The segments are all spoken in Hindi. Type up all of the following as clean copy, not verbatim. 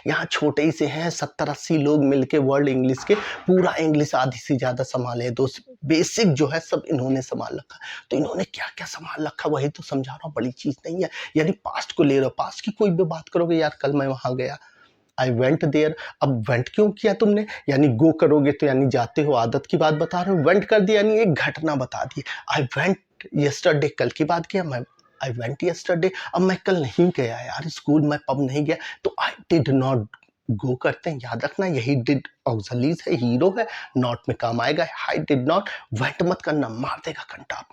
यहाँ छोटे ही से हैं 70-80 लोग मिलके वर्ल्ड इंग्लिश के पूरा इंग्लिश आधी से ज़्यादा संभाले हैं। तो बेसिक जो है सब इन्होंने संभाल रखा। तो इन्होंने क्या-क्या संभाल रखा वही तो समझा रहा हूँ, बड़ी चीज़ नहीं है। यानी पास्ट को ले रहे हो, पास्ट की कोई भी बात करोगे, यार कल मैं वहाँ गया, आई वेंट देयर। अब वेंट क्यों किया तुमने? यानी गो करोगे तो यानी जाते हो, आदत की बात बता रहे हो। वेंट कर दिया यानी एक घटना बता दी। आई वेंट यस्टरडे, कल की बात किया मैं, आई वेंट यस्टरडे। अब मैं कल नहीं गया यार स्कूल, मैं पब नहीं गया, तो आई डिड नॉट गो करते हैं, याद रखना यही डिड ऑक्सिलरीज है, हीरो है, नॉट में काम आएगा। आई डिड नॉट, वेंट मत करना, मार देगा कंटाप।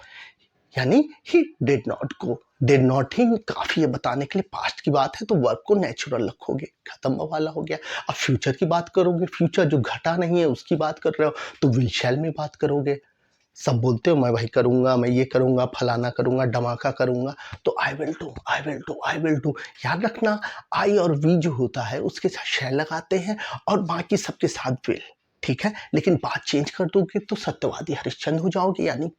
यानी he did not go, did not ही काफी है बताने के लिए। पास्ट की बात है तो वर्ब को नेचुरल रखोगे, खत्म वाला हो गया। अब फ्यूचर की बात करोगे, फ्यूचर जो घटा नहीं है उसकी बात कर रहे हो तो विल शैल में बात करोगे। सब बोलते हो मैं वही करूंगा, मैं ये करूंगा, फलाना करूंगा, धमाका करूंगा, तो I will do, I will do, I will do. याद रखना आई और वी जो होता है उसके साथ शैल लगाते हैं और बाकी सबके साथ विल, ठीक है। लेकिन बात चेंज कर दोगे तो सत्यवादी हरिश्चंद्र हो जाओगे, यानी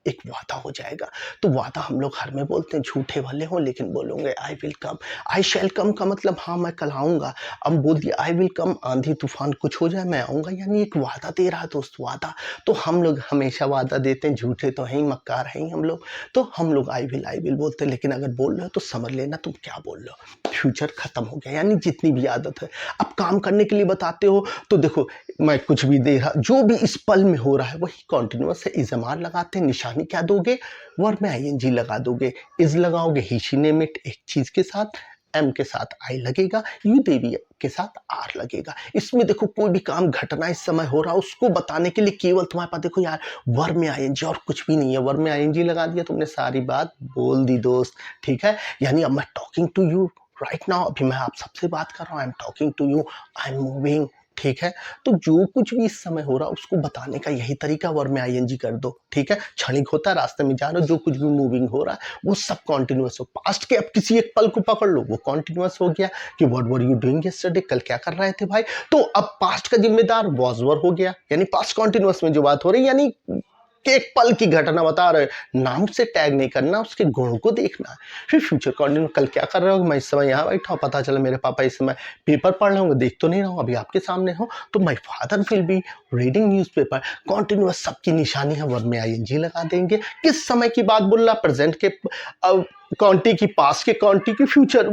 एक वादा हो जाएगा। तो वादा हम लोग हर में बोलते हैं, झूठे वाले हो लेकिन बोलोगे आई विल कम। आई शैल कम का मतलब हाँ मैं कल आऊंगा। अब बोल दिया आई विल कम, आंधी तूफान कुछ हो जाए मैं आऊंगा, यानी एक वादा दे रहा है दोस्त, वादा। तो हम लोग हमेशा वादा देते हैं, झूठे तो हैं ही, मक्कार हैं ही हम लोग। तो हम लोग आई विल बोलते हैं, लेकिन अगर बोल रहे हो तो समझ लेना तुम क्या बोल रहे हो। फ्यूचर खत्म हो गया, यानी जितनी भी आदत है। अब काम करने के लिए बताते हो तो देखो मैं कुछ भी दे रहा, जो भी इस पल में हो रहा है वही कॉन्टिन्यूअस है। इजमार लगाते हैं, निशानी क्या दोगे, वर्ब में आईएनजी लगा दोगे। इज लगाओगे ही शी नेम इट एक चीज के साथ, एम के साथ आई लगेगा, यू देवी के साथ आर लगेगा। इसमें देखो कोई भी काम घटना इस समय हो रहा है उसको बताने के लिए केवल तुम्हारे पास देखो यार वर्ब में आईएनजी और कुछ भी नहीं है। वर्ब में आईएनजी लगा दिया तुमने, सारी बात बोल दी दोस्त, ठीक है। यानी अब मैं talking to you right now, अभी मैं आप सबसे बात कर रहा हूँ, I am talking to you, I am moving, ठीक है। तो जो कुछ भी इस समय हो रहा है उसको बताने का यही तरीका, वर्ब में आईएनजी कर दो, ठीक है। क्षणिक होता है, रास्ते में जा रहे हो, जो कुछ भी मूविंग हो रहा है वो सब कॉन्टिन्यूअस हो। पास्ट के अब किसी एक पल को पकड़ लो, वो कॉन्टिन्यूअस हो गया कि what were you doing yesterday, कल क्या कर रहे थे भाई। तो अब पास्ट का जिम्मेदार वाज वर हो गया, यानी पास्ट कॉन्टिन्यूअस में जो बात हो रही है, यानी कि एक पल की घटना बता रहे, नाम से टैग नहीं करना, उसके गुण को देखना है। फिर फ्यूचर कॉन्टिन्यू, कल क्या कर रहे हो, मैं इस समय यहाँ बैठा हूँ, पता चला मेरे पापा इस समय पेपर पढ़ रहे होंगे, देख तो नहीं रहा हूँ, अभी आपके सामने हो, तो my father will be reading newspaper. Continuous सबकी निशानी है, वर्ब में आईएनजी लगा देंगे। किस समय की बात बोल रहा, प्रेजेंट के कॉन्टी की, पास्ट के कॉन्टी की, फ्यूचर